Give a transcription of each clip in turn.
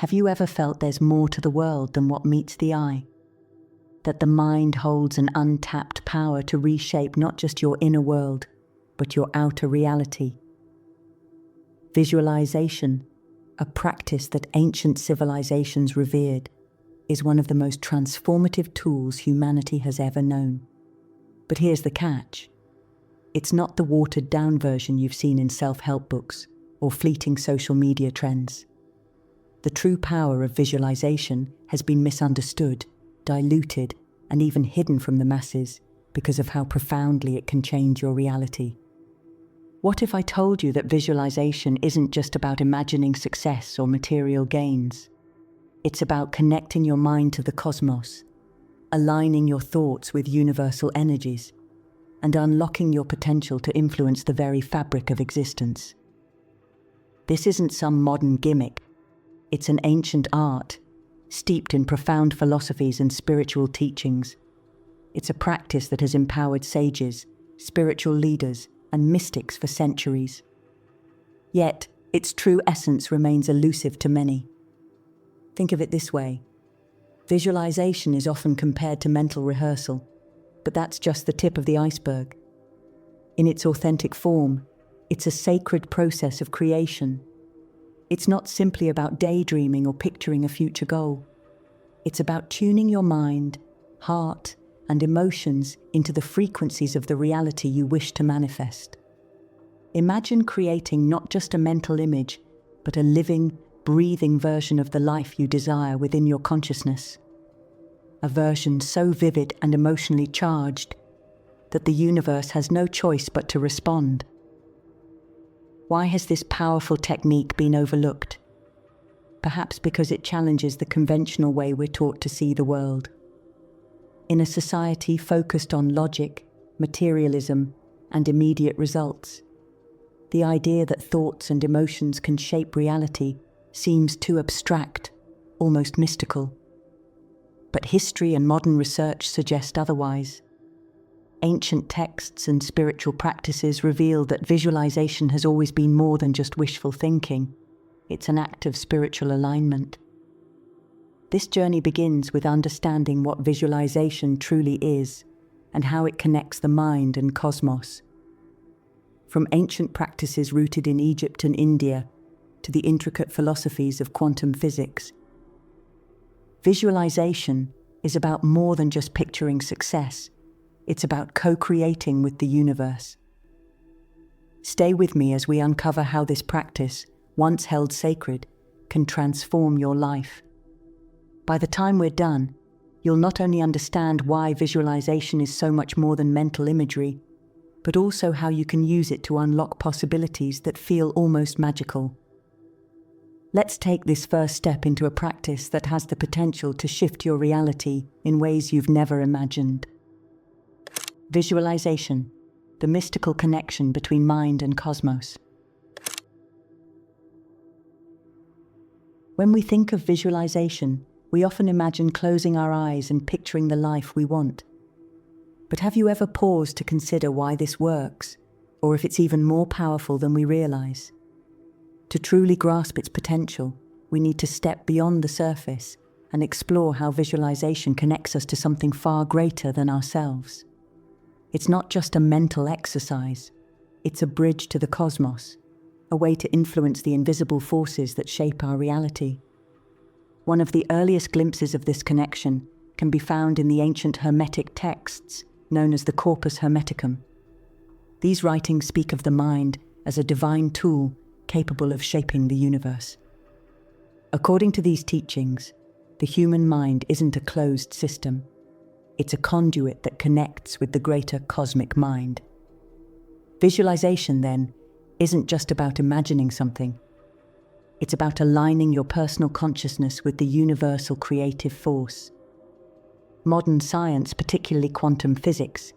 Have you ever felt there's more to the world than what meets the eye? That the mind holds an untapped power to reshape not just your inner world, but your outer reality? Visualization, a practice that ancient civilizations revered, is one of the most transformative tools humanity has ever known. But here's the catch. It's not the watered-down version you've seen in self-help books or fleeting social media trends. The true power of visualization has been misunderstood, diluted, and even hidden from the masses because of how profoundly it can change your reality. What if I told you that visualization isn't just about imagining success or material gains? It's about connecting your mind to the cosmos, aligning your thoughts with universal energies, and unlocking your potential to influence the very fabric of existence. This isn't some modern gimmick. It's an ancient art, steeped in profound philosophies and spiritual teachings. It's a practice that has empowered sages, spiritual leaders, and mystics for centuries. Yet, its true essence remains elusive to many. Think of it this way. Visualization is often compared to mental rehearsal, but that's just the tip of the iceberg. In its authentic form, it's a sacred process of creation. It's not simply about daydreaming or picturing a future goal. It's about tuning your mind, heart, and emotions into the frequencies of the reality you wish to manifest. Imagine creating not just a mental image, but a living, breathing version of the life you desire within your consciousness. A version so vivid and emotionally charged that the universe has no choice but to respond. Why has this powerful technique been overlooked? Perhaps because it challenges the conventional way we're taught to see the world. In a society focused on logic, materialism, and immediate results, the idea that thoughts and emotions can shape reality seems too abstract, almost mystical. But history and modern research suggest otherwise. Ancient texts and spiritual practices reveal that visualization has always been more than just wishful thinking. It's an act of spiritual alignment. This journey begins with understanding what visualization truly is and how it connects the mind and cosmos. From ancient practices rooted in Egypt and India to the intricate philosophies of quantum physics, visualization is about more than just picturing success. It's about co-creating with the universe. Stay with me as we uncover how this practice, once held sacred, can transform your life. By the time we're done, you'll not only understand why visualization is so much more than mental imagery, but also how you can use it to unlock possibilities that feel almost magical. Let's take this first step into a practice that has the potential to shift your reality in ways you've never imagined. Visualization, the mystical connection between mind and cosmos. When we think of visualization, we often imagine closing our eyes and picturing the life we want. But have you ever paused to consider why this works, or if it's even more powerful than we realize? To truly grasp its potential, we need to step beyond the surface and explore how visualization connects us to something far greater than ourselves. It's not just a mental exercise, it's a bridge to the cosmos, a way to influence the invisible forces that shape our reality. One of the earliest glimpses of this connection can be found in the ancient Hermetic texts known as the Corpus Hermeticum. These writings speak of the mind as a divine tool capable of shaping the universe. According to these teachings, the human mind isn't a closed system. It's a conduit that connects with the greater cosmic mind. Visualization, then, isn't just about imagining something. It's about aligning your personal consciousness with the universal creative force. Modern science, particularly quantum physics,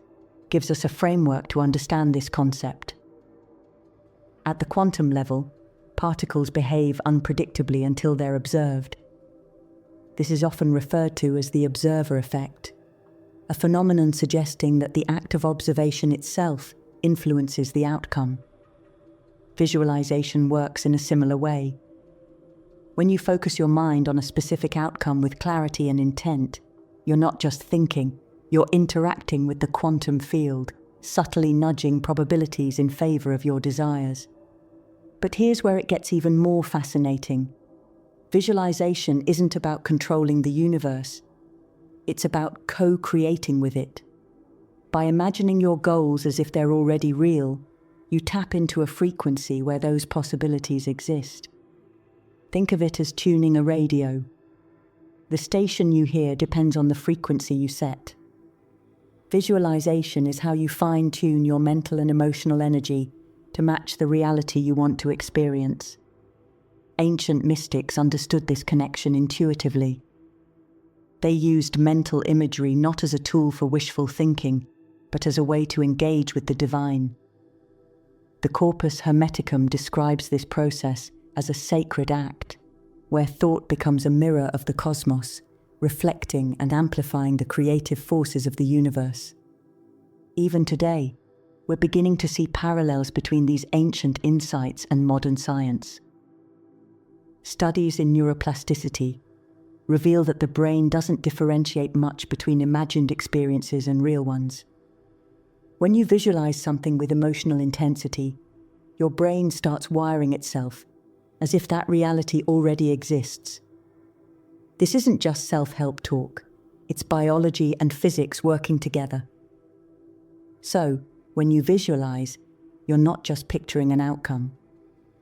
gives us a framework to understand this concept. At the quantum level, particles behave unpredictably until they're observed. This is often referred to as the observer effect, a phenomenon suggesting that the act of observation itself influences the outcome. Visualization works in a similar way. When you focus your mind on a specific outcome with clarity and intent, you're not just thinking, you're interacting with the quantum field, subtly nudging probabilities in favor of your desires. But here's where it gets even more fascinating. Visualization isn't about controlling the universe. It's about co-creating with it. By imagining your goals as if they're already real, you tap into a frequency where those possibilities exist. Think of it as tuning a radio. The station you hear depends on the frequency you set. Visualization is how you fine-tune your mental and emotional energy to match the reality you want to experience. Ancient mystics understood this connection intuitively. They used mental imagery not as a tool for wishful thinking, but as a way to engage with the divine. The Corpus Hermeticum describes this process as a sacred act, where thought becomes a mirror of the cosmos, reflecting and amplifying the creative forces of the universe. Even today, we're beginning to see parallels between these ancient insights and modern science. Studies in neuroplasticity reveal that the brain doesn't differentiate much between imagined experiences and real ones. When you visualize something with emotional intensity, your brain starts wiring itself as if that reality already exists. This isn't just self-help talk, it's biology and physics working together. So, when you visualize, you're not just picturing an outcome,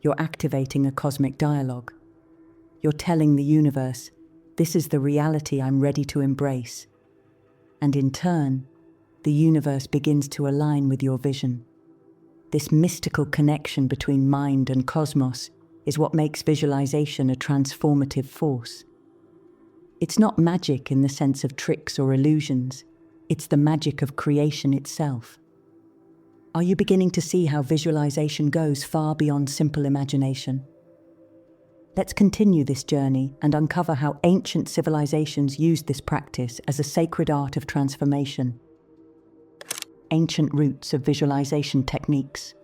you're activating a cosmic dialogue. You're telling the universe, this is the reality I'm ready to embrace. And in turn, the universe begins to align with your vision. This mystical connection between mind and cosmos is what makes visualization a transformative force. It's not magic in the sense of tricks or illusions. It's the magic of creation itself. Are you beginning to see how visualization goes far beyond simple imagination? Let's continue this journey and uncover how ancient civilizations used this practice as a sacred art of transformation. Ancient roots of visualization techniques.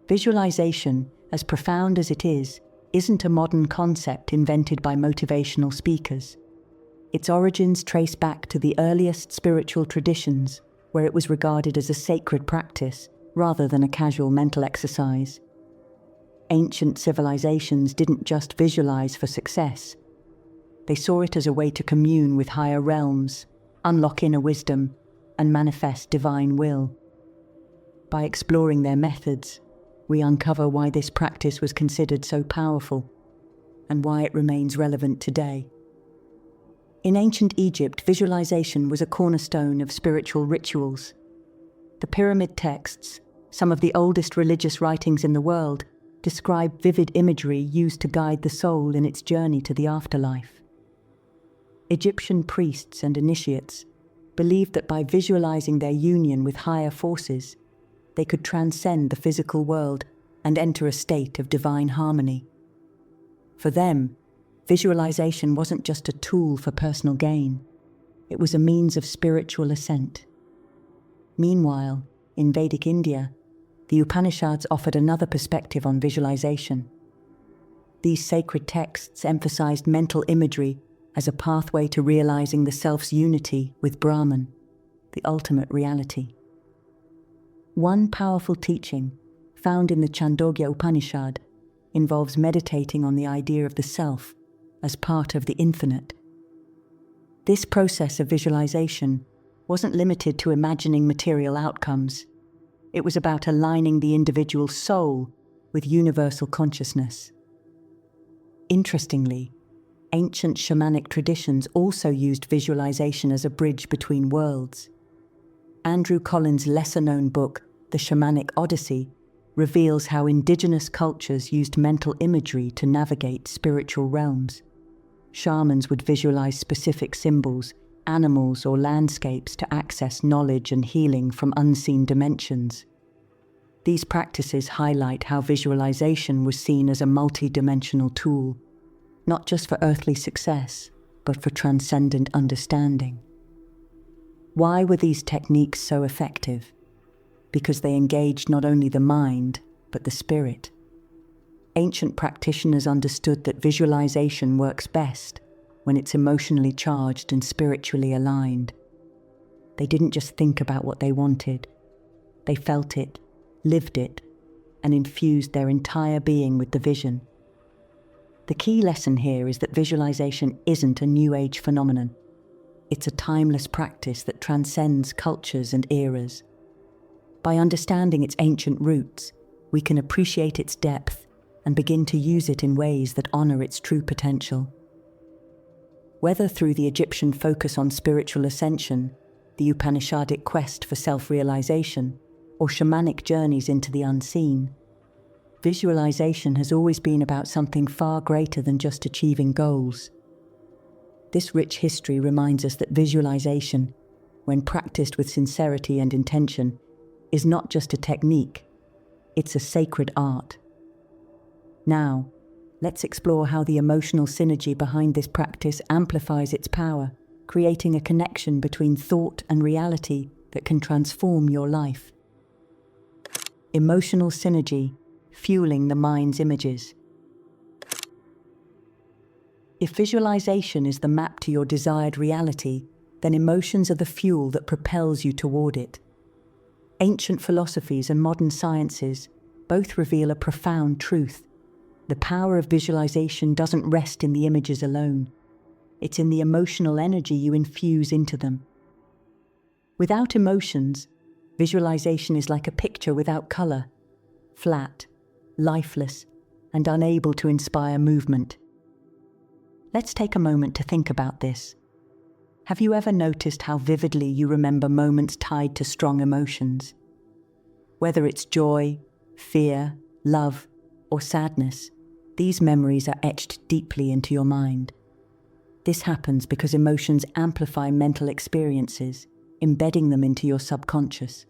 Visualization, as profound as it is, isn't a modern concept invented by motivational speakers. Its origins trace back to the earliest spiritual traditions, where it was regarded as a sacred practice rather than a casual mental exercise. Ancient civilizations didn't just visualize for success. They saw it as a way to commune with higher realms, unlock inner wisdom, and manifest divine will. By exploring their methods, we uncover why this practice was considered so powerful and why it remains relevant today. In ancient Egypt, visualization was a cornerstone of spiritual rituals. The pyramid texts, some of the oldest religious writings in the world, describe vivid imagery used to guide the soul in its journey to the afterlife. Egyptian priests and initiates believed that by visualizing their union with higher forces, they could transcend the physical world and enter a state of divine harmony. For them, visualization wasn't just a tool for personal gain, it was a means of spiritual ascent. Meanwhile, in Vedic India, the Upanishads offered another perspective on visualization. These sacred texts emphasized mental imagery as a pathway to realizing the self's unity with Brahman, the ultimate reality. One powerful teaching, found in the Chandogya Upanishad, involves meditating on the idea of the self as part of the infinite. This process of visualization wasn't limited to imagining material outcomes. It was about aligning the individual soul with universal consciousness. Interestingly, ancient shamanic traditions also used visualization as a bridge between worlds. Andrew Collins' lesser-known book, The Shamanic Odyssey, reveals how indigenous cultures used mental imagery to navigate spiritual realms. Shamans would visualize specific symbols, animals, or landscapes to access knowledge and healing from unseen dimensions. These practices highlight how visualization was seen as a multi-dimensional tool, not just for earthly success, but for transcendent understanding. Why were these techniques so effective? Because they engaged not only the mind, but the spirit. Ancient practitioners understood that visualization works best when it's emotionally charged and spiritually aligned. They didn't just think about what they wanted. They felt it, lived it, and infused their entire being with the vision. The key lesson here is that visualization isn't a New Age phenomenon. It's a timeless practice that transcends cultures and eras. By understanding its ancient roots, we can appreciate its depth and begin to use it in ways that honor its true potential. Whether through the Egyptian focus on spiritual ascension, the Upanishadic quest for self-realization, or shamanic journeys into the unseen, visualization has always been about something far greater than just achieving goals. This rich history reminds us that visualization, when practiced with sincerity and intention, is not just a technique, it's a sacred art. Now, let's explore how the emotional synergy behind this practice amplifies its power, creating a connection between thought and reality that can transform your life. Emotional synergy, fueling the mind's images. If visualization is the map to your desired reality, then emotions are the fuel that propels you toward it. Ancient philosophies and modern sciences both reveal a profound truth. The power of visualization doesn't rest in the images alone. It's in the emotional energy you infuse into them. Without emotions, visualization is like a picture without color, flat, lifeless, and unable to inspire movement. Let's take a moment to think about this. Have you ever noticed how vividly you remember moments tied to strong emotions? Whether it's joy, fear, love, or sadness, these memories are etched deeply into your mind. This happens because emotions amplify mental experiences, embedding them into your subconscious.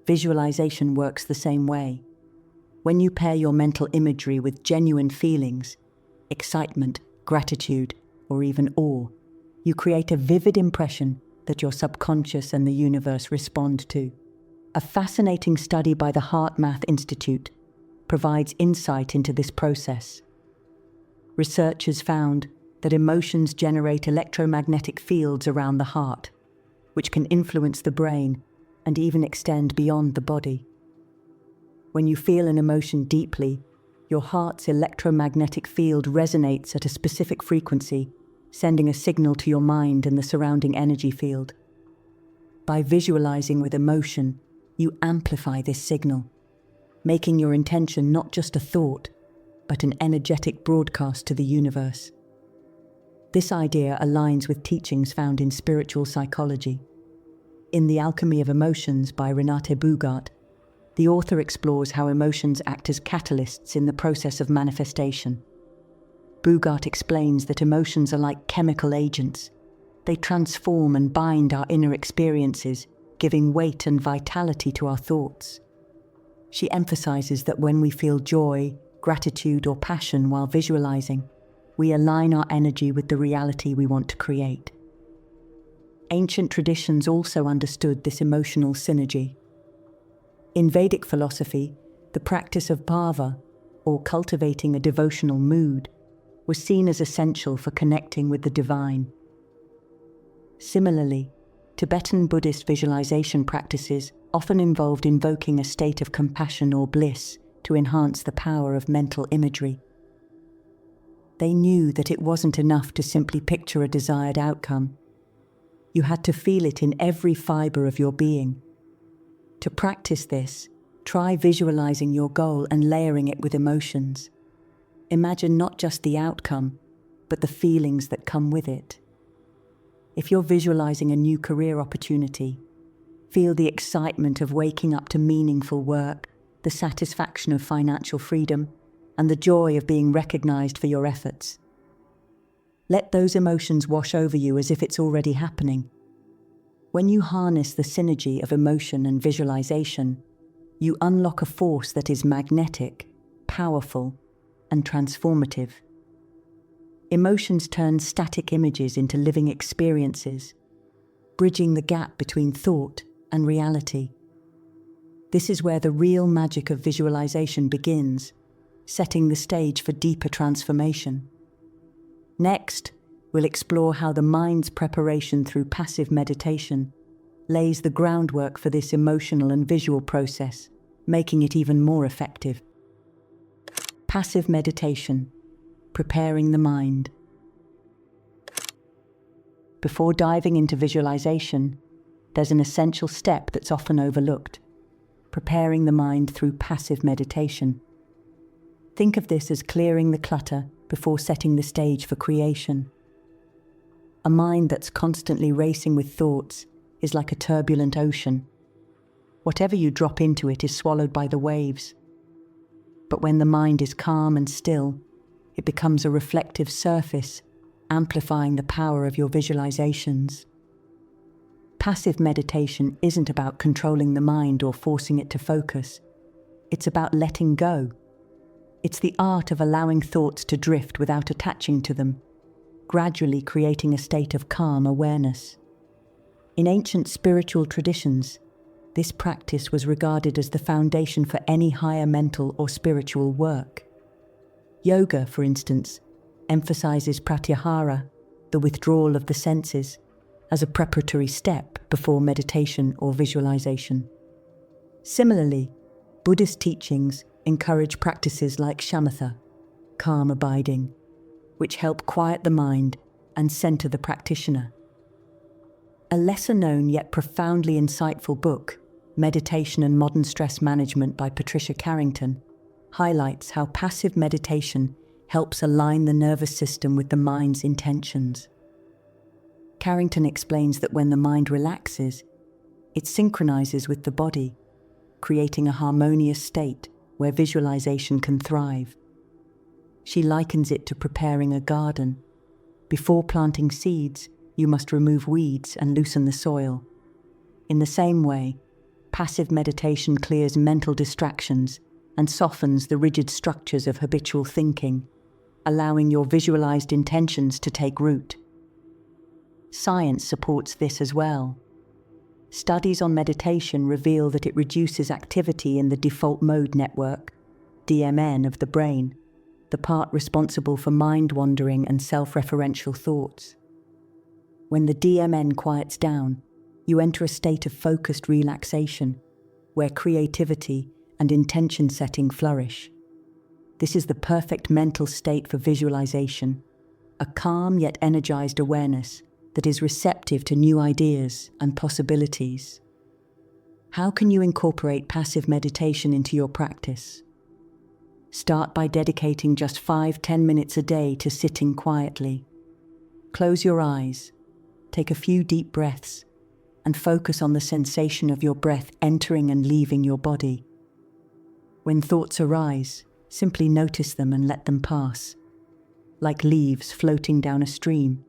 Visualization works the same way. When you pair your mental imagery with genuine feelings, excitement, gratitude, or even awe, you create a vivid impression that your subconscious and the universe respond to. A fascinating study by the HeartMath Institute provides insight into this process. Researchers found that emotions generate electromagnetic fields around the heart, which can influence the brain and even extend beyond the body. When you feel an emotion deeply, your heart's electromagnetic field resonates at a specific frequency, sending a signal to your mind and the surrounding energy field. By visualizing with emotion, you amplify this signal, making your intention not just a thought, but an energetic broadcast to the universe. This idea aligns with teachings found in spiritual psychology. In The Alchemy of Emotions by Renate Bugart, the author explores how emotions act as catalysts in the process of manifestation. Bugart explains that emotions are like chemical agents. They transform and bind our inner experiences, giving weight and vitality to our thoughts. She emphasizes that when we feel joy, gratitude, or passion while visualizing, we align our energy with the reality we want to create. Ancient traditions also understood this emotional synergy. In Vedic philosophy, the practice of bhava, or cultivating a devotional mood, was seen as essential for connecting with the divine. Similarly, Tibetan Buddhist visualization practices often involved invoking a state of compassion or bliss to enhance the power of mental imagery. They knew that it wasn't enough to simply picture a desired outcome. You had to feel it in every fiber of your being. To practice this, try visualizing your goal and layering it with emotions. Imagine not just the outcome, but the feelings that come with it. If you're visualizing a new career opportunity, feel the excitement of waking up to meaningful work, the satisfaction of financial freedom, and the joy of being recognized for your efforts. Let those emotions wash over you as if it's already happening. When you harness the synergy of emotion and visualization, you unlock a force that is magnetic, powerful, and transformative. Emotions turn static images into living experiences, bridging the gap between thought and reality. This is where the real magic of visualization begins, setting the stage for deeper transformation. Next, we'll explore how the mind's preparation through passive meditation lays the groundwork for this emotional and visual process, making it even more effective. Passive meditation, preparing the mind. Before diving into visualization, there's an essential step that's often overlooked: preparing the mind through passive meditation. Think of this as clearing the clutter before setting the stage for creation. A mind that's constantly racing with thoughts is like a turbulent ocean. Whatever you drop into it is swallowed by the waves. But when the mind is calm and still, it becomes a reflective surface, amplifying the power of your visualizations. Passive meditation isn't about controlling the mind or forcing it to focus. It's about letting go. It's the art of allowing thoughts to drift without attaching to them, gradually creating a state of calm awareness. In ancient spiritual traditions, this practice was regarded as the foundation for any higher mental or spiritual work. Yoga, for instance, emphasizes pratyahara, the withdrawal of the senses, as a preparatory step before meditation or visualization. Similarly, Buddhist teachings encourage practices like shamatha, calm abiding, which help quiet the mind and center the practitioner. A lesser-known yet profoundly insightful book, Meditation and Modern Stress Management by Patricia Carrington, highlights how passive meditation helps align the nervous system with the mind's intentions. Carrington explains that when the mind relaxes, it synchronizes with the body, creating a harmonious state where visualization can thrive. She likens it to preparing a garden. Before planting seeds, you must remove weeds and loosen the soil. In the same way, passive meditation clears mental distractions and softens the rigid structures of habitual thinking, allowing your visualized intentions to take root. Science supports this as well. Studies on meditation reveal that it reduces activity in the default mode network, DMN, of the brain, the part responsible for mind-wandering and self-referential thoughts. When the DMN quiets down, you enter a state of focused relaxation, where creativity and intention setting flourish. This is the perfect mental state for visualization, a calm yet energized awareness that is receptive to new ideas and possibilities. How can you incorporate passive meditation into your practice? Start by dedicating just 5-10 minutes a day to sitting quietly. Close your eyes, take a few deep breaths, and focus on the sensation of your breath entering and leaving your body. When thoughts arise, simply notice them and let them pass, like leaves floating down a stream.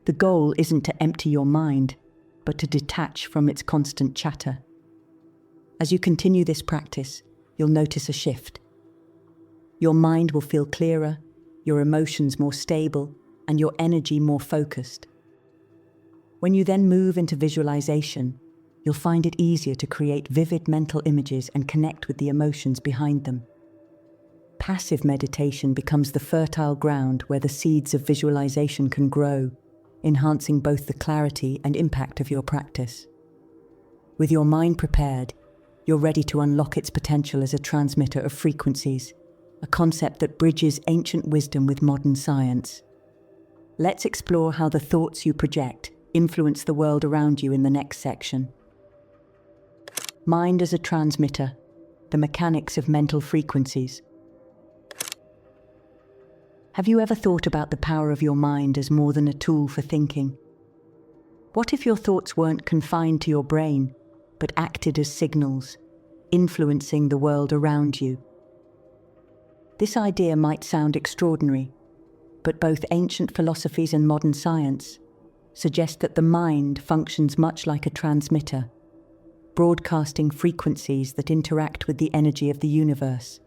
The goal isn't to empty your mind, but to detach from its constant chatter. As you continue this practice, you'll notice a shift. Your mind will feel clearer, your emotions more stable, and your energy more focused. When you then move into visualization, you'll find it easier to create vivid mental images and connect with the emotions behind them. Passive meditation becomes the fertile ground where the seeds of visualization can grow, enhancing both the clarity and impact of your practice. With your mind prepared, you're ready to unlock its potential as a transmitter of frequencies, a concept that bridges ancient wisdom with modern science. Let's explore how the thoughts you project influence the world around you in the next section. Mind as a transmitter, the mechanics of mental frequencies. Have you ever thought about the power of your mind as more than a tool for thinking? What if your thoughts weren't confined to your brain, but acted as signals, influencing the world around you? This idea might sound extraordinary, but both ancient philosophies and modern science suggest that the mind functions much like a transmitter, broadcasting frequencies that interact with the energy of the universe.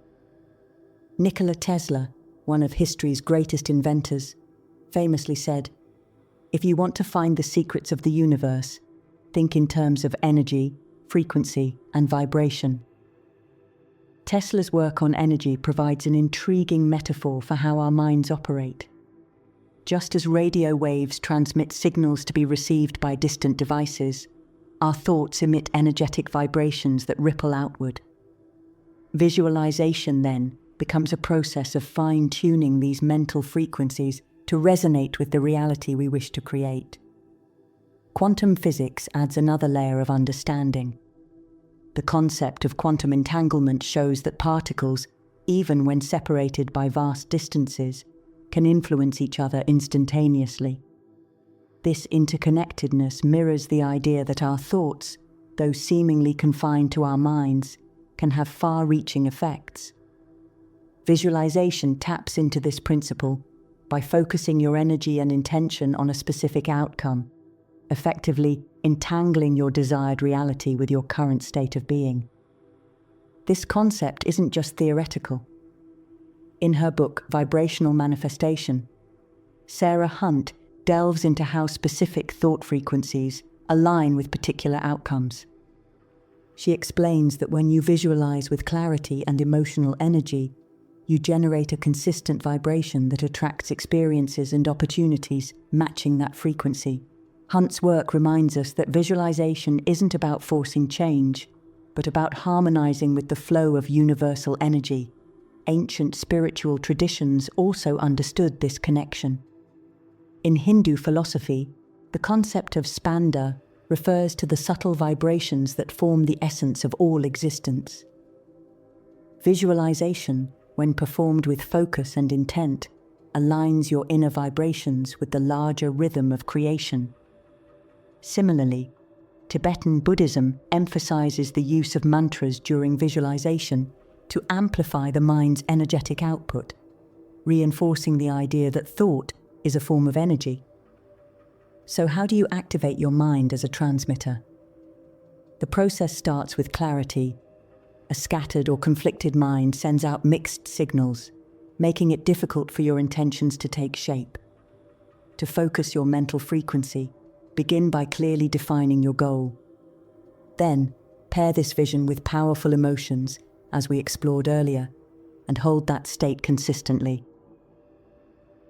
Nikola Tesla, one of history's greatest inventors, famously said, "If you want to find the secrets of the universe, think in terms of energy, frequency, and vibration." Tesla's work on energy provides an intriguing metaphor for how our minds operate. Just as radio waves transmit signals to be received by distant devices, our thoughts emit energetic vibrations that ripple outward. Visualization, then, becomes a process of fine-tuning these mental frequencies to resonate with the reality we wish to create. Quantum physics adds another layer of understanding. The concept of quantum entanglement shows that particles, even when separated by vast distances, can influence each other instantaneously. This interconnectedness mirrors the idea that our thoughts, though seemingly confined to our minds, can have far-reaching effects. Visualization taps into this principle by focusing your energy and intention on a specific outcome, effectively entangling your desired reality with your current state of being. This concept isn't just theoretical. In her book, Vibrational Manifestation, Sarah Hunt delves into how specific thought frequencies align with particular outcomes. She explains that when you visualize with clarity and emotional energy, you generate a consistent vibration that attracts experiences and opportunities matching that frequency. Hunt's work reminds us that visualization isn't about forcing change, but about harmonizing with the flow of universal energy. Ancient spiritual traditions also understood this connection. In Hindu philosophy, the concept of spanda refers to the subtle vibrations that form the essence of all existence. Visualization, when performed with focus and intent, aligns your inner vibrations with the larger rhythm of creation. Similarly, Tibetan Buddhism emphasizes the use of mantras during visualization to amplify the mind's energetic output, reinforcing the idea that thought is a form of energy. So how do you activate your mind as a transmitter? The process starts with clarity. A scattered or conflicted mind sends out mixed signals, making it difficult for your intentions to take shape. To focus your mental frequency, begin by clearly defining your goal. Then, pair this vision with powerful emotions, as we explored earlier, and hold that state consistently.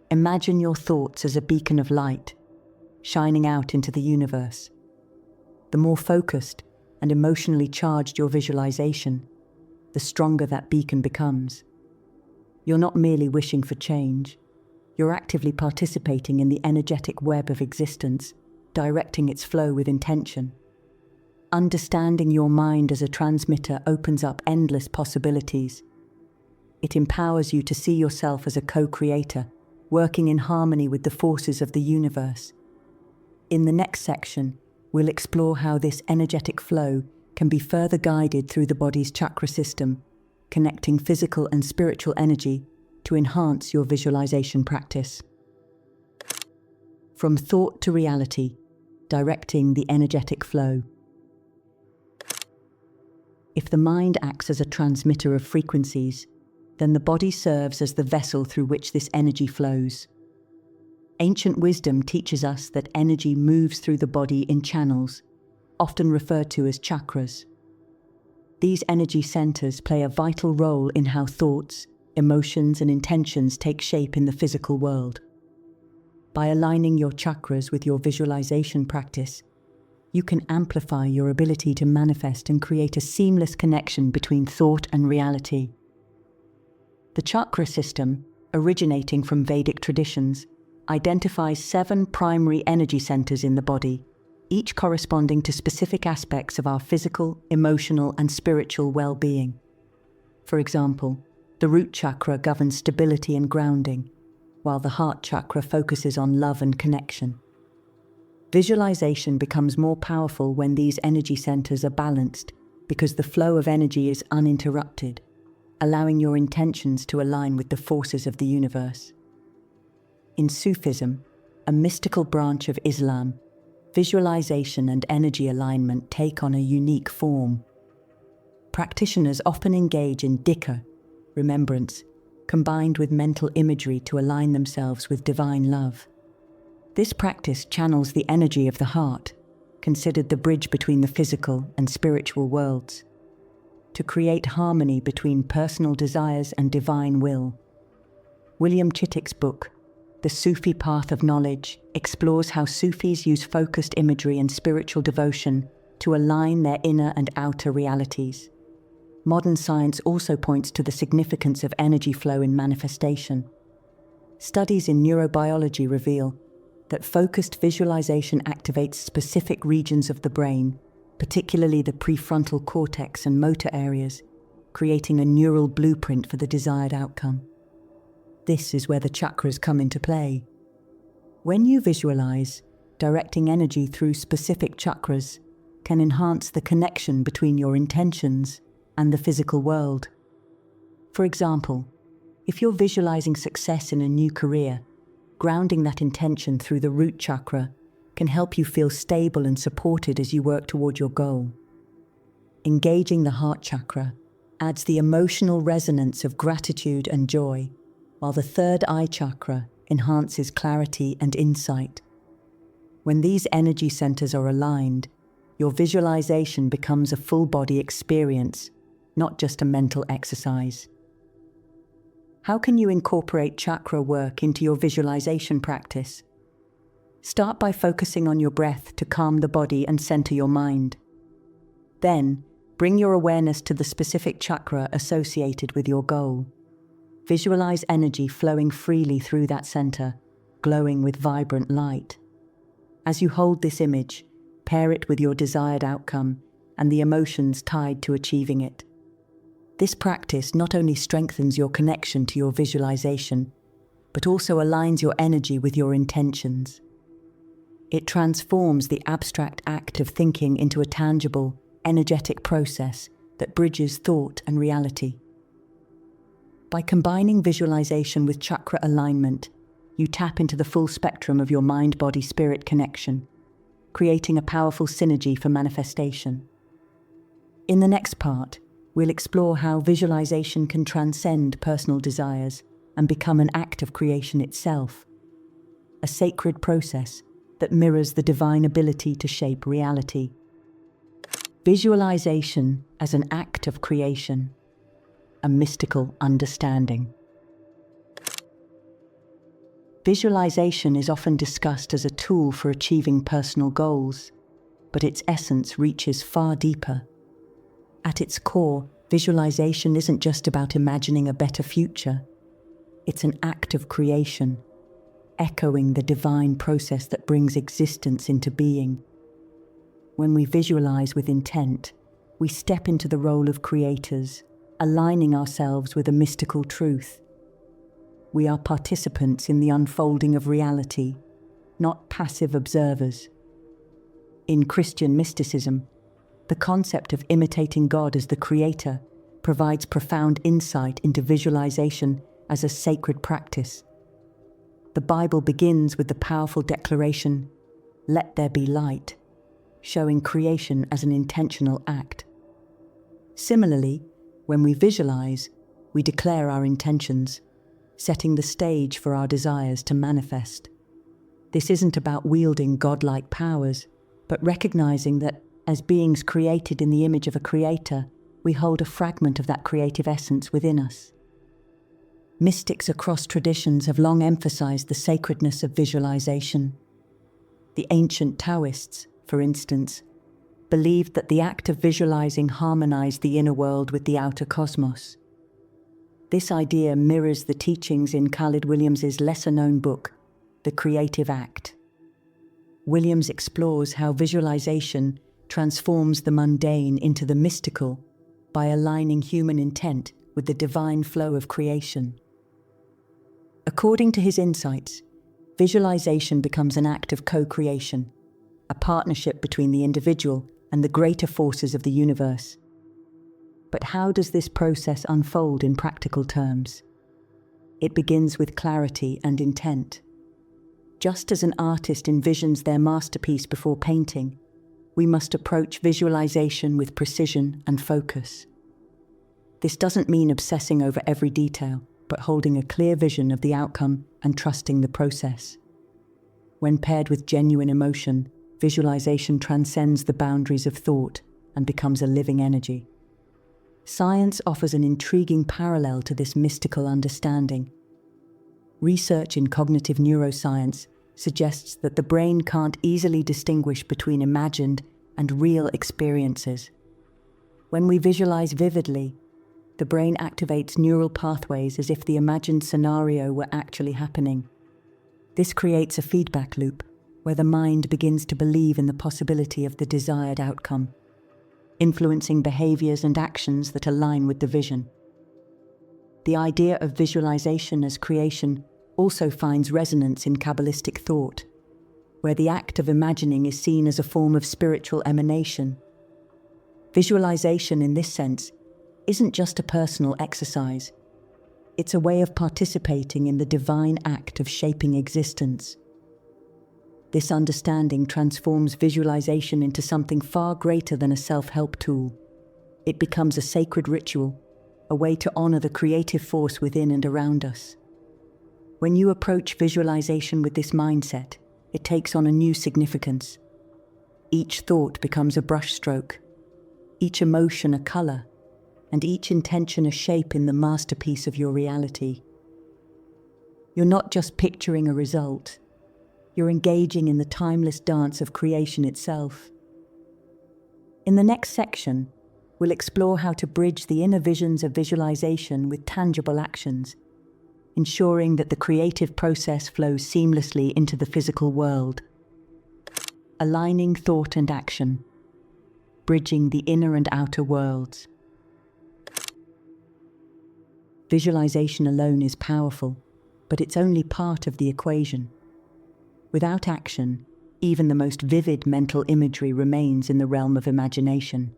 Imagine your thoughts as a beacon of light, shining out into the universe. The more focused and emotionally charged your visualization, the stronger that beacon becomes. You're not merely wishing for change, you're actively participating in the energetic web of existence, directing its flow with intention. Understanding your mind as a transmitter opens up endless possibilities. It empowers you to see yourself as a co-creator, working in harmony with the forces of the universe. In the next section, we'll explore how this energetic flow can be further guided through the body's chakra system, connecting physical and spiritual energy to enhance your visualization practice. From thought to reality, directing the energetic flow. If the mind acts as a transmitter of frequencies, then the body serves as the vessel through which this energy flows. Ancient wisdom teaches us that energy moves through the body in channels, often referred to as chakras. These energy centers play a vital role in how thoughts, emotions, and intentions take shape in the physical world. By aligning your chakras with your visualization practice, you can amplify your ability to manifest and create a seamless connection between thought and reality. The chakra system, originating from Vedic traditions, identifies 7 primary energy centers in the body, each corresponding to specific aspects of our physical, emotional, and spiritual well-being. For example, the root chakra governs stability and grounding, while the heart chakra focuses on love and connection. Visualization becomes more powerful when these energy centers are balanced because the flow of energy is uninterrupted, allowing your intentions to align with the forces of the universe. In Sufism, a mystical branch of Islam, visualization and energy alignment take on a unique form. Practitioners often engage in dhikr, remembrance, combined with mental imagery to align themselves with divine love. This practice channels the energy of the heart, considered the bridge between the physical and spiritual worlds. to create harmony between personal desires and divine will. William Chittick's book, The Sufi Path of Knowledge, explores how Sufis use focused imagery and spiritual devotion to align their inner and outer realities. Modern science also points to the significance of energy flow in manifestation. Studies in neurobiology reveal that focused visualization activates specific regions of the brain, particularly the prefrontal cortex and motor areas, creating a neural blueprint for the desired outcome. This is where the chakras come into play. When you visualize, directing energy through specific chakras can enhance the connection between your intentions and the physical world. For example, if you're visualizing success in a new career, grounding that intention through the root chakra can help you feel stable and supported as you work toward your goal. Engaging the heart chakra adds the emotional resonance of gratitude and joy, while the third eye chakra enhances clarity and insight. When these energy centers are aligned, your visualization becomes a full-body experience, not just a mental exercise. How can you incorporate chakra work into your visualization practice? Start by focusing on your breath to calm the body and center your mind. Then, bring your awareness to the specific chakra associated with your goal. Visualize energy flowing freely through that center, glowing with vibrant light. As you hold this image, pair it with your desired outcome and the emotions tied to achieving it. This practice not only strengthens your connection to your visualization, but also aligns your energy with your intentions. It transforms the abstract act of thinking into a tangible, energetic process that bridges thought and reality. By combining visualization with chakra alignment, you tap into the full spectrum of your mind-body-spirit connection, creating a powerful synergy for manifestation. In the next part, we'll explore how visualization can transcend personal desires and become an act of creation itself, a sacred process that mirrors the divine ability to shape reality. Visualization as an act of creation, a mystical understanding. Visualization is often discussed as a tool for achieving personal goals, but its essence reaches far deeper. At its core, visualization isn't just about imagining a better future. It's an act of creation, echoing the divine process that brings existence into being. When we visualize with intent, we step into the role of creators, aligning ourselves with a mystical truth. We are participants in the unfolding of reality, not passive observers. In Christian mysticism, the concept of imitating God as the creator provides profound insight into visualization as a sacred practice. The Bible begins with the powerful declaration, "Let there be light," showing creation as an intentional act. Similarly, when we visualize, we declare our intentions, setting the stage for our desires to manifest. This isn't about wielding godlike powers, but recognizing that as beings created in the image of a creator, we hold a fragment of that creative essence within us. Mystics across traditions have long emphasized the sacredness of visualization. The ancient Taoists, for instance, believed that the act of visualizing harmonized the inner world with the outer cosmos. This idea mirrors the teachings in Khalid Williams's lesser-known book, The Creative Act. Williams explores how visualization transforms the mundane into the mystical by aligning human intent with the divine flow of creation. According to his insights, visualization becomes an act of co-creation, a partnership between the individual and the greater forces of the universe. But how does this process unfold in practical terms? It begins with clarity and intent. Just as an artist envisions their masterpiece before painting, we must approach visualization with precision and focus. This doesn't mean obsessing over every detail, but holding a clear vision of the outcome and trusting the process. When paired with genuine emotion, visualization transcends the boundaries of thought and becomes a living energy. Science offers an intriguing parallel to this mystical understanding. Research in cognitive neuroscience suggests that the brain can't easily distinguish between imagined and real experiences. When we visualize vividly, the brain activates neural pathways as if the imagined scenario were actually happening. This creates a feedback loop where the mind begins to believe in the possibility of the desired outcome, influencing behaviors and actions that align with the vision. The idea of visualization as creation also finds resonance in Kabbalistic thought, where the act of imagining is seen as a form of spiritual emanation. Visualization, in this sense, isn't just a personal exercise. It's a way of participating in the divine act of shaping existence. This understanding transforms visualization into something far greater than a self-help tool. It becomes a sacred ritual, a way to honor the creative force within and around us. When you approach visualization with this mindset, it takes on a new significance. Each thought becomes a brushstroke, each emotion a color, and each intention a shape in the masterpiece of your reality. You're not just picturing a result, you're engaging in the timeless dance of creation itself. In the next section, we'll explore how to bridge the inner visions of visualization with tangible actions, ensuring that the creative process flows seamlessly into the physical world. Aligning thought and action, bridging the inner and outer worlds. Visualization alone is powerful, but it's only part of the equation. Without action, even the most vivid mental imagery remains in the realm of imagination.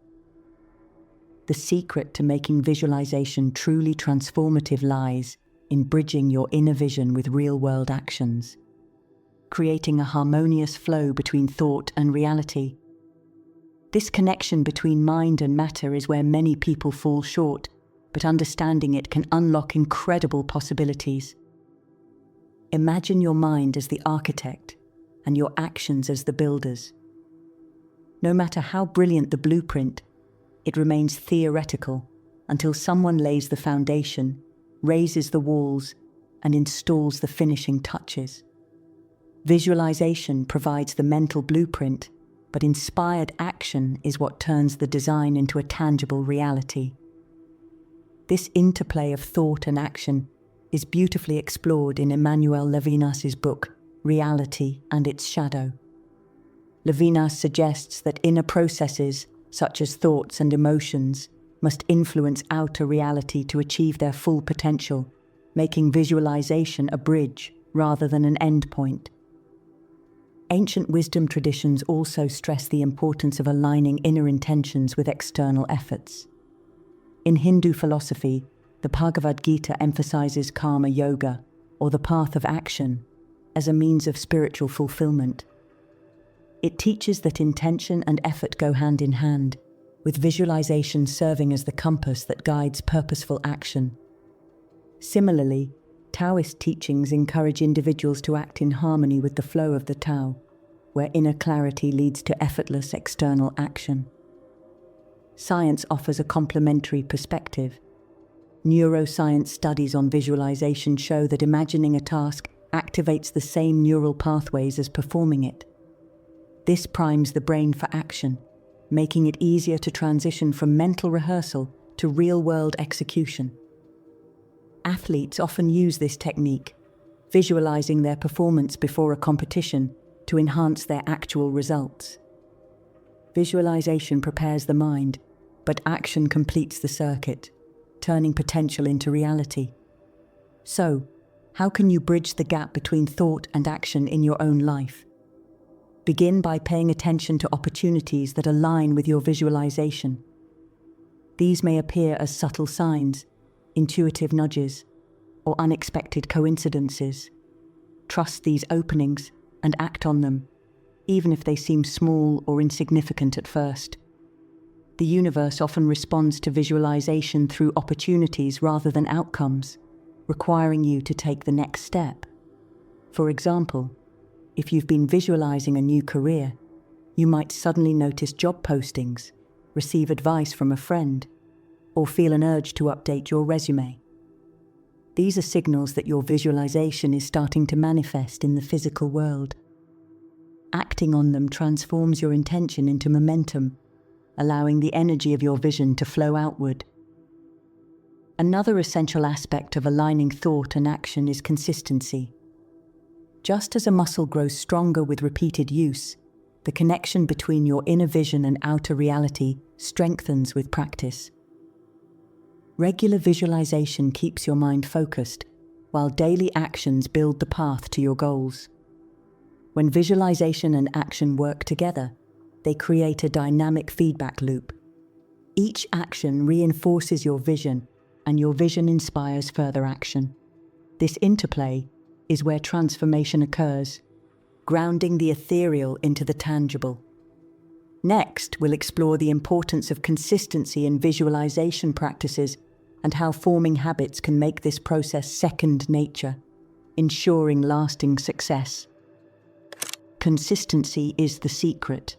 The secret to making visualization truly transformative lies in bridging your inner vision with real-world actions, creating a harmonious flow between thought and reality. This connection between mind and matter is where many people fall short, but understanding it can unlock incredible possibilities. Imagine your mind as the architect and your actions as the builders. No matter how brilliant the blueprint, it remains theoretical until someone lays the foundation, raises the walls, and installs the finishing touches. Visualization provides the mental blueprint, but inspired action is what turns the design into a tangible reality. This interplay of thought and action is beautifully explored in Emmanuel Levinas's book, Reality and Its Shadow. Levinas suggests that inner processes, such as thoughts and emotions, must influence outer reality to achieve their full potential, making visualization a bridge rather than an endpoint. Ancient wisdom traditions also stress the importance of aligning inner intentions with external efforts. In Hindu philosophy, the Bhagavad Gita emphasizes karma yoga, or the path of action, as a means of spiritual fulfillment. It teaches that intention and effort go hand in hand, with visualization serving as the compass that guides purposeful action. Similarly, Taoist teachings encourage individuals to act in harmony with the flow of the Tao, where inner clarity leads to effortless external action. Science offers a complementary perspective. Neuroscience studies on visualization show that imagining a task activates the same neural pathways as performing it. This primes the brain for action, making it easier to transition from mental rehearsal to real-world execution. Athletes often use this technique, visualizing their performance before a competition to enhance their actual results. Visualization prepares the mind, but action completes the circuit, turning potential into reality. So, how can you bridge the gap between thought and action in your own life? Begin by paying attention to opportunities that align with your visualization. These may appear as subtle signs, intuitive nudges, or unexpected coincidences. Trust these openings and act on them, even if they seem small or insignificant at first. The universe often responds to visualization through opportunities rather than outcomes, requiring you to take the next step. For example, if you've been visualizing a new career, you might suddenly notice job postings, receive advice from a friend, or feel an urge to update your resume. These are signals that your visualization is starting to manifest in the physical world. Acting on them transforms your intention into momentum, allowing the energy of your vision to flow outward. Another essential aspect of aligning thought and action is consistency. Just as a muscle grows stronger with repeated use, the connection between your inner vision and outer reality strengthens with practice. Regular visualization keeps your mind focused, while daily actions build the path to your goals. When visualization and action work together, they create a dynamic feedback loop. Each action reinforces your vision, and your vision inspires further action. This interplay is where transformation occurs, grounding the ethereal into the tangible. Next, we'll explore the importance of consistency in visualization practices and how forming habits can make this process second nature, ensuring lasting success. Consistency is the secret.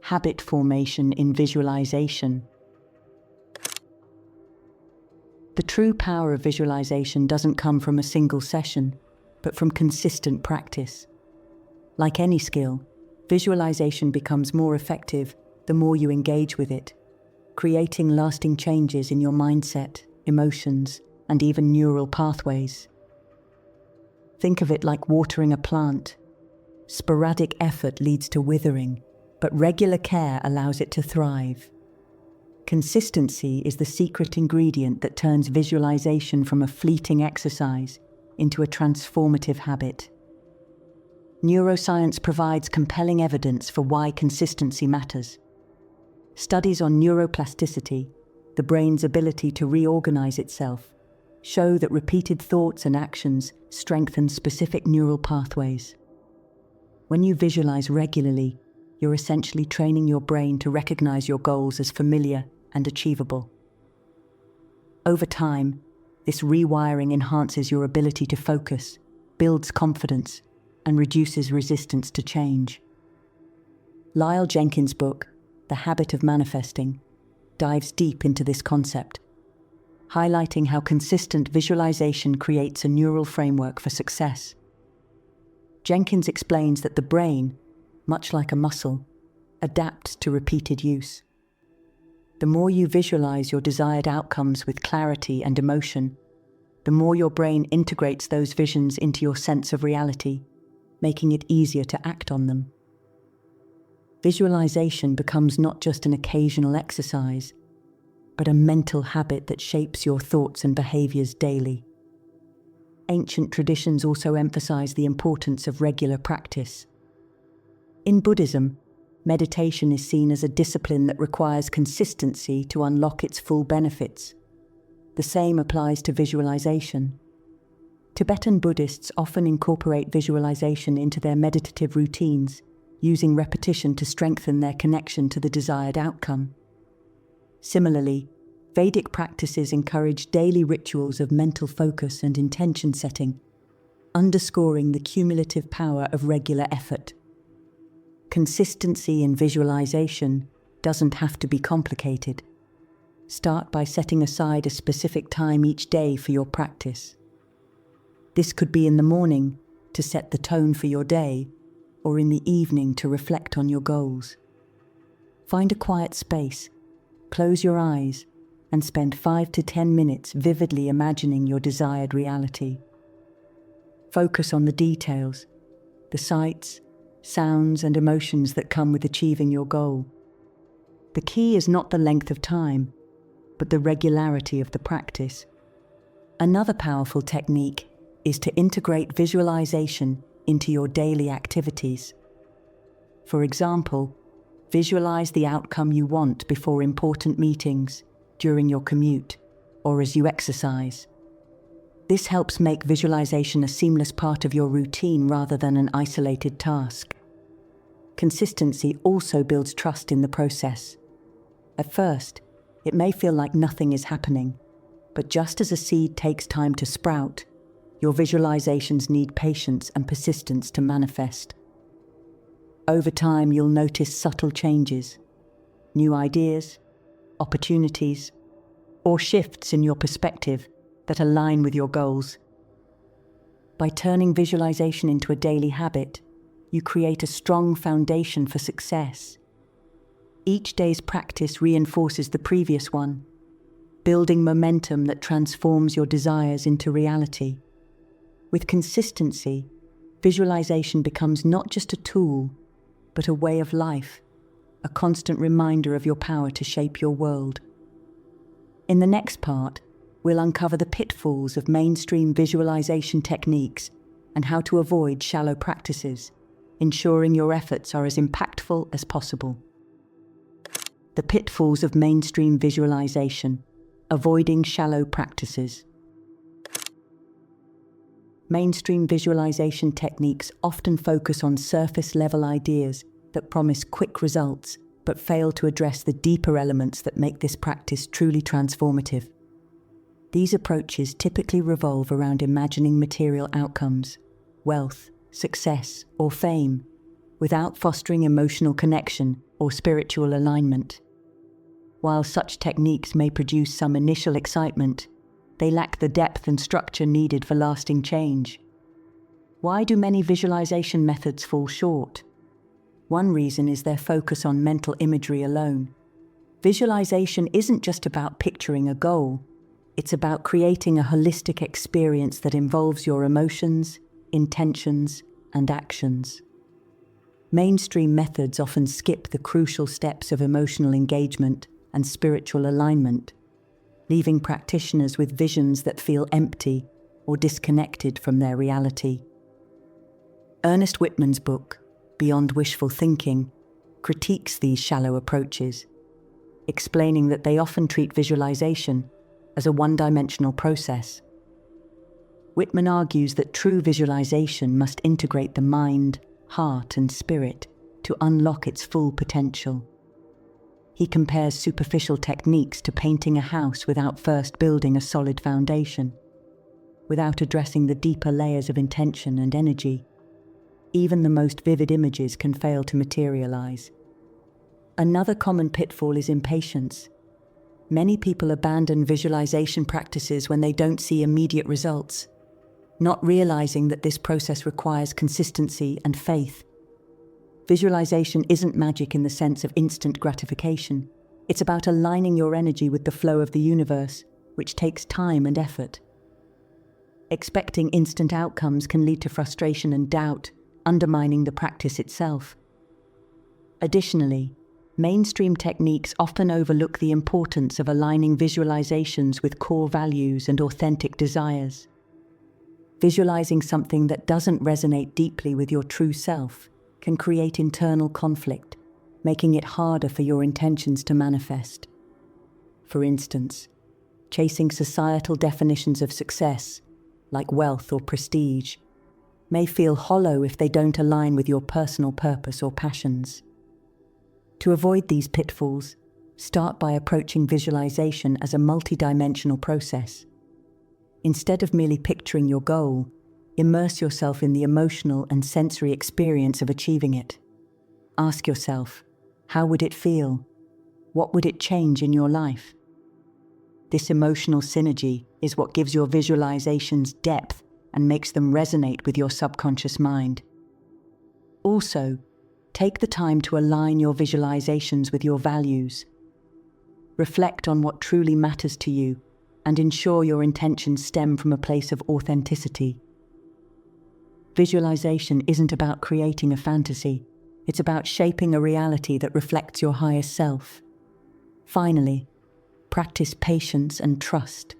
Habit formation in visualization. The true power of visualization doesn't come from a single session, but from consistent practice. Like any skill, visualization becomes more effective the more you engage with it, creating lasting changes in your mindset, emotions, and even neural pathways. Think of it like watering a plant. Sporadic effort leads to withering, but regular care allows it to thrive. Consistency is the secret ingredient that turns visualization from a fleeting exercise into a transformative habit. Neuroscience provides compelling evidence for why consistency matters. Studies on neuroplasticity, the brain's ability to reorganize itself, show that repeated thoughts and actions strengthen specific neural pathways. When you visualize regularly, you're essentially training your brain to recognize your goals as familiar and achievable. Over time, this rewiring enhances your ability to focus, builds confidence, and reduces resistance to change. Lyle Jenkins' book, The Habit of Manifesting, dives deep into this concept, highlighting how consistent visualization creates a neural framework for success. Jenkins explains that the brain, much like a muscle, adapts to repeated use. The more you visualize your desired outcomes with clarity and emotion, the more your brain integrates those visions into your sense of reality, making it easier to act on them. Visualization becomes not just an occasional exercise, but a mental habit that shapes your thoughts and behaviors daily. Ancient traditions also emphasize the importance of regular practice. In Buddhism, meditation is seen as a discipline that requires consistency to unlock its full benefits. The same applies to visualization. Tibetan Buddhists often incorporate visualization into their meditative routines, using repetition to strengthen their connection to the desired outcome. Similarly, Vedic practices encourage daily rituals of mental focus and intention setting, underscoring the cumulative power of regular effort. Consistency in visualization doesn't have to be complicated. Start by setting aside a specific time each day for your practice. This could be in the morning to set the tone for your day, or in the evening to reflect on your goals. Find a quiet space, close your eyes, and spend 5 to 10 minutes vividly imagining your desired reality. Focus on the details, the sights, sounds, and emotions that come with achieving your goal. The key is not the length of time, but the regularity of the practice. Another powerful technique is to integrate visualization into your daily activities. For example, visualize the outcome you want before important meetings, during your commute, or as you exercise. This helps make visualization a seamless part of your routine rather than an isolated task. Consistency also builds trust in the process. At first, it may feel like nothing is happening, but just as a seed takes time to sprout, your visualizations need patience and persistence to manifest. Over time, you'll notice subtle changes, new ideas, opportunities, or shifts in your perspective that align with your goals. By turning visualization into a daily habit, you create a strong foundation for success. Each day's practice reinforces the previous one, building momentum that transforms your desires into reality. With consistency, visualization becomes not just a tool, but a way of life, a constant reminder of your power to shape your world. In the next part, we'll uncover the pitfalls of mainstream visualization techniques and how to avoid shallow practices, ensuring your efforts are as impactful as possible. The pitfalls of mainstream visualization: avoiding shallow practices. Mainstream visualization techniques often focus on surface-level ideas that promise quick results, but fail to address the deeper elements that make this practice truly transformative. These approaches typically revolve around imagining material outcomes, wealth, success, or fame, without fostering emotional connection or spiritual alignment. While such techniques may produce some initial excitement, they lack the depth and structure needed for lasting change. Why do many visualization methods fall short? One reason is their focus on mental imagery alone. Visualization isn't just about picturing a goal. It's about creating a holistic experience that involves your emotions, intentions, and actions. Mainstream methods often skip the crucial steps of emotional engagement and spiritual alignment, leaving practitioners with visions that feel empty or disconnected from their reality. Ernest Whitman's book, Beyond Wishful Thinking, critiques these shallow approaches, explaining that they often treat visualization as a one-dimensional process. Whitman argues that true visualization must integrate the mind, heart, and spirit to unlock its full potential. He compares superficial techniques to painting a house without first building a solid foundation. Without addressing the deeper layers of intention and energy, even the most vivid images can fail to materialize. Another common pitfall is impatience. Many people abandon visualization practices when they don't see immediate results, not realizing that this process requires consistency and faith. Visualization isn't magic in the sense of instant gratification. It's about aligning your energy with the flow of the universe, which takes time and effort. Expecting instant outcomes can lead to frustration and doubt, undermining the practice itself. Additionally, mainstream techniques often overlook the importance of aligning visualizations with core values and authentic desires. Visualizing something that doesn't resonate deeply with your true self can create internal conflict, making it harder for your intentions to manifest. For instance, chasing societal definitions of success, like wealth or prestige, may feel hollow if they don't align with your personal purpose or passions. To avoid these pitfalls, start by approaching visualization as a multidimensional process. Instead of merely picturing your goal, immerse yourself in the emotional and sensory experience of achieving it. Ask yourself, how would it feel? What would it change in your life? This emotional synergy is what gives your visualizations depth and makes them resonate with your subconscious mind. Also, take the time to align your visualizations with your values. Reflect on what truly matters to you and ensure your intentions stem from a place of authenticity. Visualization isn't about creating a fantasy. It's about shaping a reality that reflects your highest self. Finally, practice patience and trust.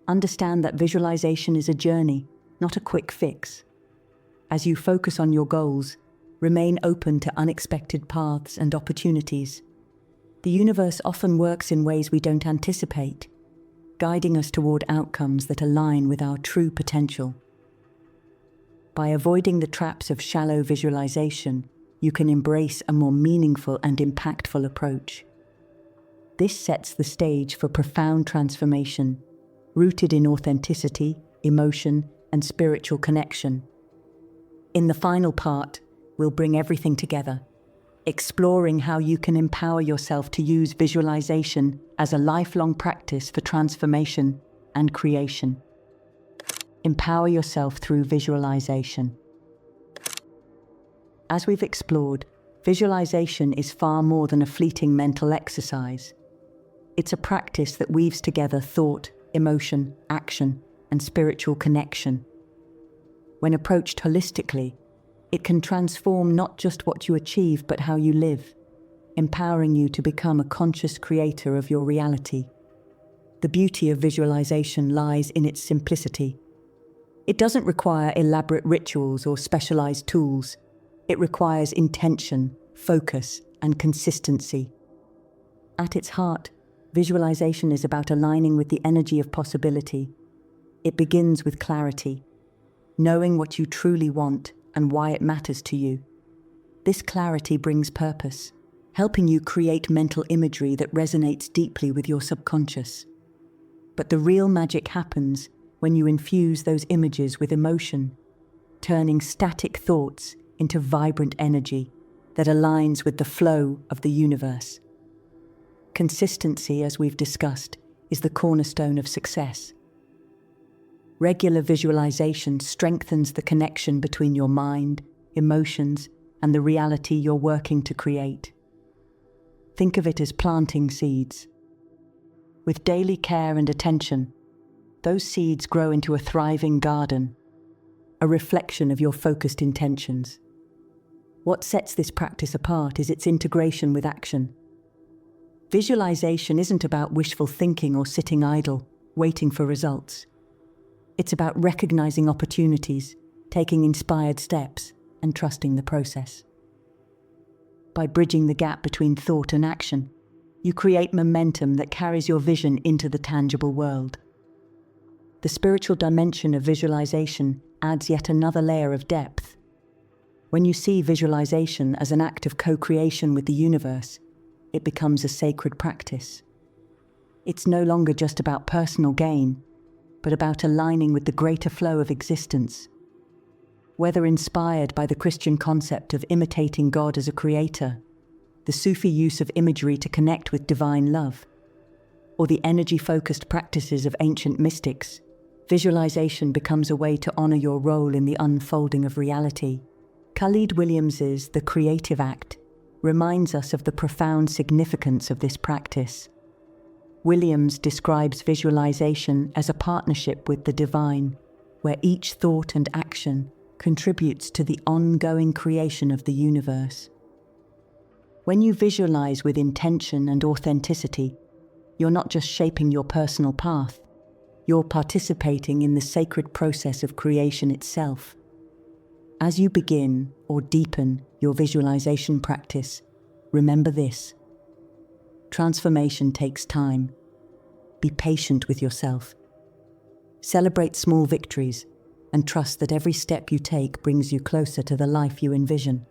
Understand that visualization is a journey, not a quick fix. As you focus on your goals, remain open to unexpected paths and opportunities. The universe often works in ways we don't anticipate, guiding us toward outcomes that align with our true potential. By avoiding the traps of shallow visualization, you can embrace a more meaningful and impactful approach. This sets the stage for profound transformation, rooted in authenticity, emotion, and spiritual connection. In the final part, we'll bring everything together: exploring how you can empower yourself to use visualization as a lifelong practice for transformation and creation. Empower yourself through visualization. As we've explored, visualization is far more than a fleeting mental exercise. It's a practice that weaves together thought, emotion, action, and spiritual connection. When approached holistically, it can transform not just what you achieve, but how you live, empowering you to become a conscious creator of your reality. The beauty of visualization lies in its simplicity. It doesn't require elaborate rituals or specialized tools. It requires intention, focus, and consistency. At its heart, visualization is about aligning with the energy of possibility. It begins with clarity, knowing what you truly want and why it matters to you. This clarity brings purpose, helping you create mental imagery that resonates deeply with your subconscious. But the real magic happens when you infuse those images with emotion, turning static thoughts into vibrant energy that aligns with the flow of the universe. Consistency, as we've discussed, is the cornerstone of success. Regular visualization strengthens the connection between your mind, emotions, and the reality you're working to create. Think of it as planting seeds. With daily care and attention, those seeds grow into a thriving garden, a reflection of your focused intentions. What sets this practice apart is its integration with action. Visualization isn't about wishful thinking or sitting idle, waiting for results. It's about recognizing opportunities, taking inspired steps, and trusting the process. By bridging the gap between thought and action, you create momentum that carries your vision into the tangible world. The spiritual dimension of visualization adds yet another layer of depth. When you see visualization as an act of co-creation with the universe, it becomes a sacred practice. It's no longer just about personal gain, but about aligning with the greater flow of existence. Whether inspired by the Christian concept of imitating God as a creator, the Sufi use of imagery to connect with divine love, or the energy-focused practices of ancient mystics, visualization becomes a way to honor your role in the unfolding of reality. Khalid Williams's The Creative Act reminds us of the profound significance of this practice. Williams describes visualization as a partnership with the divine, where each thought and action contributes to the ongoing creation of the universe. When you visualize with intention and authenticity, you're not just shaping your personal path, you're participating in the sacred process of creation itself. As you begin or deepen your visualization practice, remember this: transformation takes time. Be patient with yourself. Celebrate small victories and trust that every step you take brings you closer to the life you envision.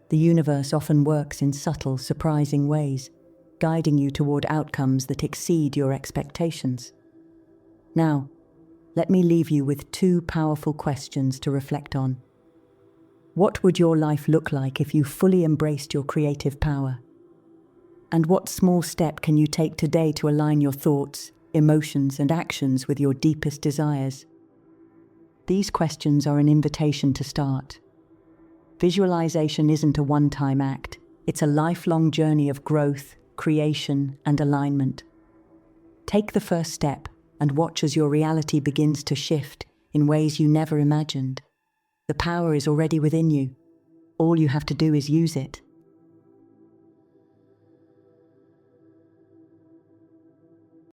The universe often works in subtle, surprising ways, guiding you toward outcomes that exceed your expectations. Now, let me leave you with two powerful questions to reflect on. What would your life look like if you fully embraced your creative power? And what small step can you take today to align your thoughts, emotions, and actions with your deepest desires? These questions are an invitation to start. Visualization isn't a one-time act. It's a lifelong journey of growth, creation, and alignment. Take the first step and watch as your reality begins to shift in ways you never imagined. The power is already within you. All you have to do is use it.